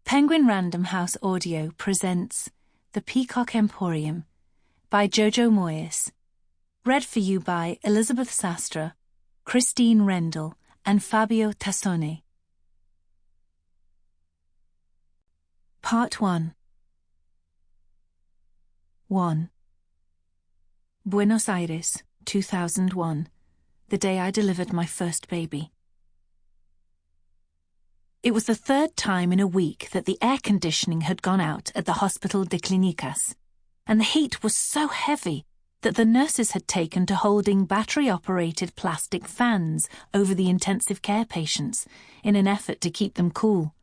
Penguin Random House Audio presents The Peacock Emporium by Jojo Moyes. Read for you by Elizabeth Sastre, Christine Rendel, and Fabio Tassone. Part 1. 1. Buenos Aires, 2001. The day I delivered my first baby. It was the third time in a week that the air conditioning had gone out at the Hospital de Clínicas, and the heat was so heavy that the nurses had taken to holding battery-operated plastic fans over the intensive care patients in an effort to keep them cool.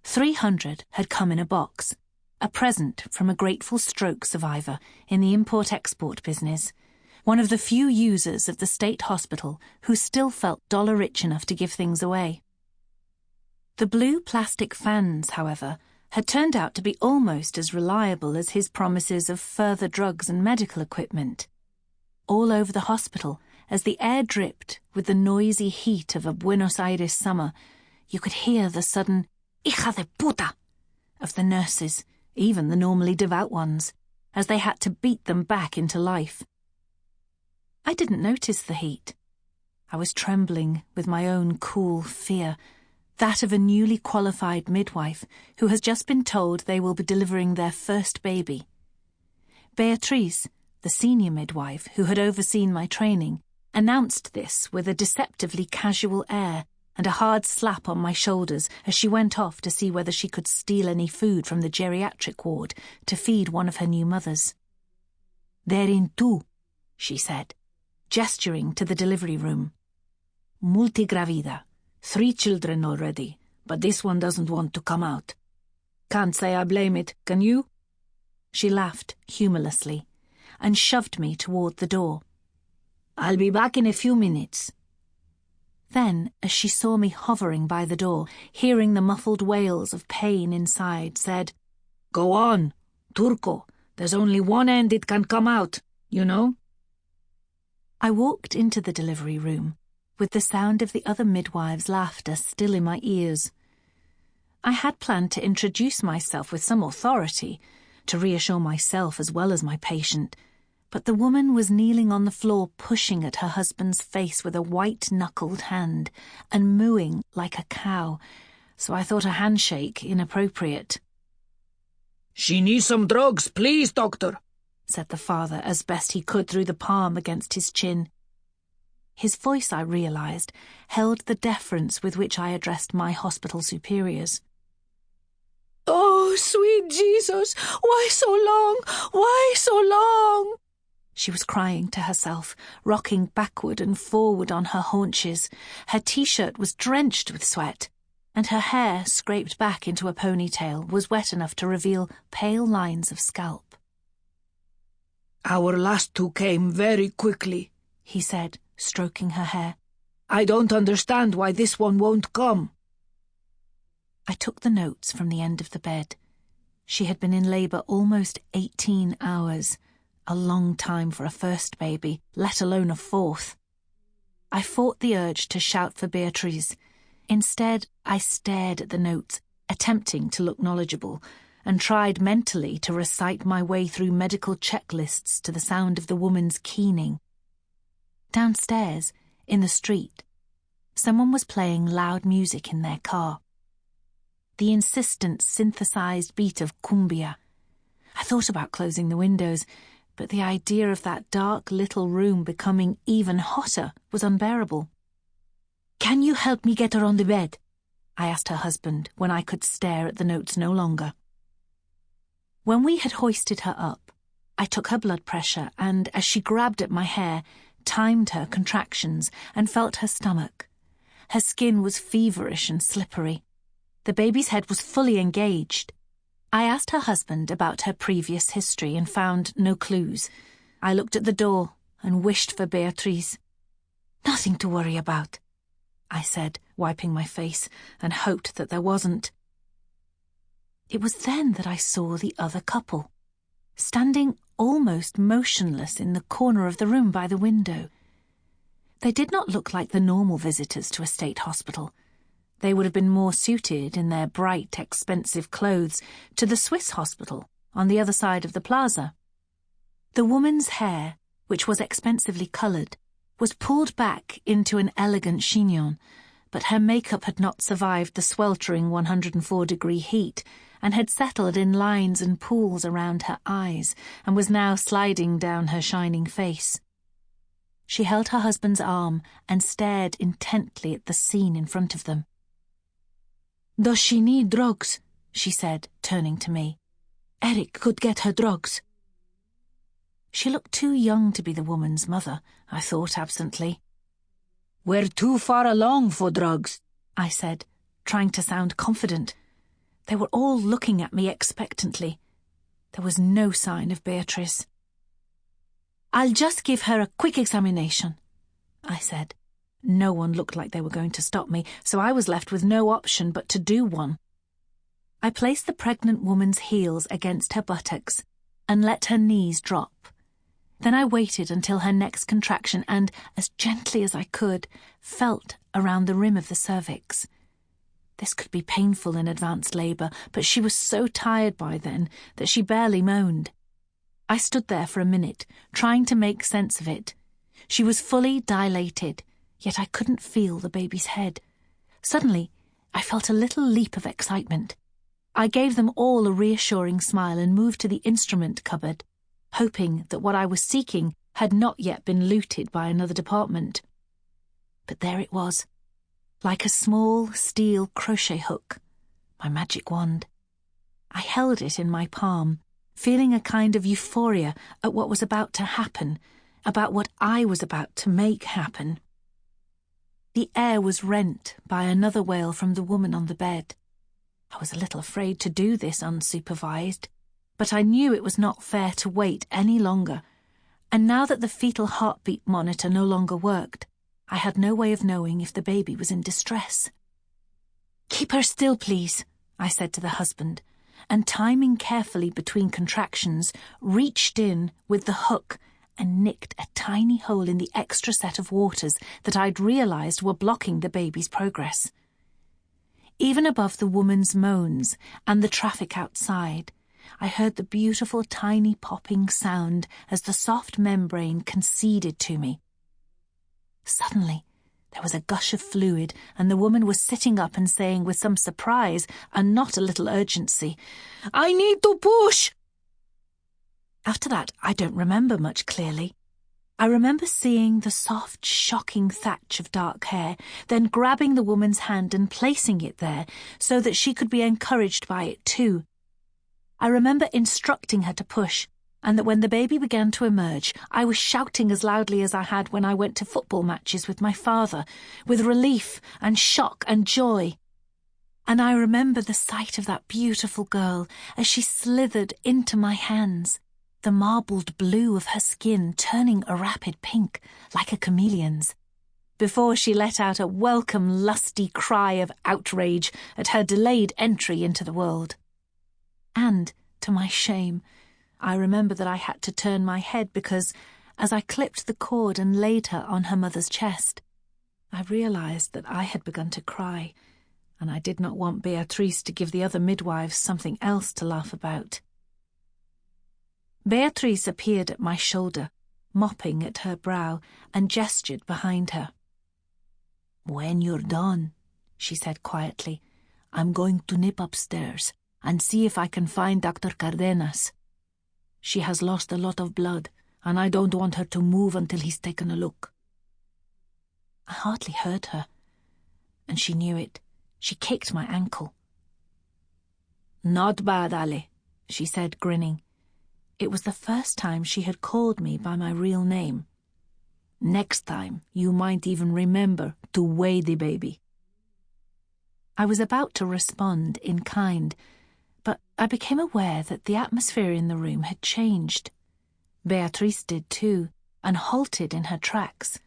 300 had come in a box, a present from a grateful stroke survivor in the import-export business, one of the few users of the state hospital who still felt dollar-rich enough to give things away. The blue plastic fans, however, had turned out to be almost as reliable as his promises of further drugs and medical equipment. All over the hospital, as the air dripped with the noisy heat of a Buenos Aires summer, you could hear the sudden "hija de puta" of the nurses, even the normally devout ones, as they had to beat them back into life. I didn't notice the heat. I was trembling with my own cool fear, that of a newly qualified midwife who has just been told they will be delivering their first baby. Beatrice, the senior midwife who had overseen my training, announced this with a deceptively casual air and a hard slap on my shoulders as she went off to see whether she could steal any food from the geriatric ward to feed one of her new mothers. "They're in two," she said, gesturing to the delivery room. "Multigravida. 3 children already, but this one doesn't want to come out. Can't say I blame it, can you?" She laughed humorlessly and shoved me toward the door. "I'll be back in a few minutes." Then, as she saw me hovering by the door, hearing the muffled wails of pain inside, said, "Go on, Turco. There's only one end it can come out, you know." I walked into the delivery room, with the sound of the other midwives' laughter still in my ears. I had planned to introduce myself with some authority, to reassure myself as well as my patient, but the woman was kneeling on the floor pushing at her husband's face with a white-knuckled hand and mooing like a cow, so I thought a handshake inappropriate. "She needs some drugs, please, doctor," said the father as best he could through the palm against his chin. His voice, I realised, held the deference with which I addressed my hospital superiors. "Oh, sweet Jesus, why so long? Why so long?" She was crying to herself, rocking backward and forward on her haunches. Her T-shirt was drenched with sweat, and her hair, scraped back into a ponytail, was wet enough to reveal pale lines of scalp. "Our last two came very quickly," he said, stroking her hair. "I don't understand why this one won't come." I took the notes from the end of the bed. She had been in labour almost 18 hours, a long time for a first baby, let alone a fourth. I fought the urge to shout for Beatrice. Instead, I stared at the notes, attempting to look knowledgeable, and tried mentally to recite my way through medical checklists to the sound of the woman's keening. Downstairs, in the street, someone was playing loud music in their car. The insistent synthesized beat of cumbia. I thought about closing the windows, but the idea of that dark little room becoming even hotter was unbearable. "Can you help me get her on the bed?" I asked her husband when I could stare at the notes no longer. When we had hoisted her up, I took her blood pressure and, as she grabbed at my hair, timed her contractions and felt her stomach. Her skin was feverish and slippery. The baby's head was fully engaged. I asked her husband about her previous history and found no clues. I looked at the door and wished for Beatrice. "Nothing to worry about," I said, wiping my face, and hoped that there wasn't. It was then that I saw the other couple, standing almost motionless in the corner of the room by the window. They did not look like the normal visitors to a state hospital. They would have been more suited, in their bright, expensive clothes, to the Swiss hospital on the other side of the plaza. The woman's hair, which was expensively coloured, was pulled back into an elegant chignon, but her makeup had not survived the sweltering 104-degree heat and had settled in lines and pools around her eyes and was now sliding down her shining face. She held her husband's arm and stared intently at the scene in front of them. "Does she need drugs?" she said, turning to me. "Eric could get her drugs." She looked too young to be the woman's mother, I thought absently. "We're too far along for drugs," I said, trying to sound confident. They were all looking at me expectantly. There was no sign of Beatrice. "I'll just give her a quick examination," I said. No one looked like they were going to stop me, so I was left with no option but to do one. I placed the pregnant woman's heels against her buttocks and let her knees drop. Then I waited until her next contraction and, as gently as I could, felt around the rim of the cervix. This could be painful in advanced labour, but she was so tired by then that she barely moaned. I stood there for a minute, trying to make sense of it. She was fully dilated, yet I couldn't feel the baby's head. Suddenly, I felt a little leap of excitement. I gave them all a reassuring smile and moved to the instrument cupboard, hoping that what I was seeking had not yet been looted by another department. But there it was, like a small steel crochet hook, my magic wand. I held it in my palm, feeling a kind of euphoria at what was about to happen, about what I was about to make happen. The air was rent by another wail from the woman on the bed. I was a little afraid to do this unsupervised, but I knew it was not fair to wait any longer, and now that the fetal heartbeat monitor no longer worked, I had no way of knowing if the baby was in distress. "Keep her still, please," I said to the husband, and timing carefully between contractions, reached in with the hook and nicked a tiny hole in the extra set of waters that I'd realised were blocking the baby's progress. Even above the woman's moans and the traffic outside, I heard the beautiful tiny popping sound as the soft membrane conceded to me. Suddenly, there was a gush of fluid, and the woman was sitting up and saying with some surprise and not a little urgency, "I need to push!" After that, I don't remember much clearly. I remember seeing the soft, shocking thatch of dark hair, then grabbing the woman's hand and placing it there so that she could be encouraged by it too. I remember instructing her to push, and that when the baby began to emerge, I was shouting as loudly as I had when I went to football matches with my father, with relief and shock and joy. And I remember the sight of that beautiful girl as she slithered into my hands, the marbled blue of her skin turning a rapid pink, like a chameleon's, before she let out a welcome lusty cry of outrage at her delayed entry into the world. And, to my shame, I remember that I had to turn my head because, as I clipped the cord and laid her on her mother's chest, I realised that I had begun to cry, and I did not want Beatrice to give the other midwives something else to laugh about. Beatrice appeared at my shoulder, mopping at her brow, and gestured behind her. "When you're done," she said quietly, "I'm going to nip upstairs and see if I can find Dr. Cardenas. She has lost a lot of blood, and I don't want her to move until he's taken a look." I hardly heard her, and she knew it. She kicked my ankle. "Not bad, Ale," she said, grinning. It was the first time she had called me by my real name. "Next time, you might even remember to weigh the baby." I was about to respond in kind, but I became aware that the atmosphere in the room had changed. Beatrice did too, and halted in her tracks.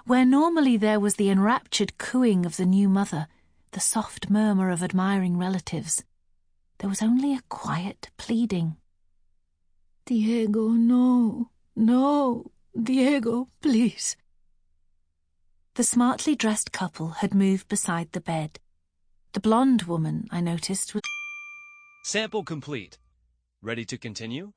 Where normally there was the enraptured cooing of the new mother, the soft murmur of admiring relatives, there was only a quiet pleading. "Diego, no, no, Diego, please." The smartly dressed couple had moved beside the bed, The blonde woman, I noticed, was... Sample complete. Ready to continue?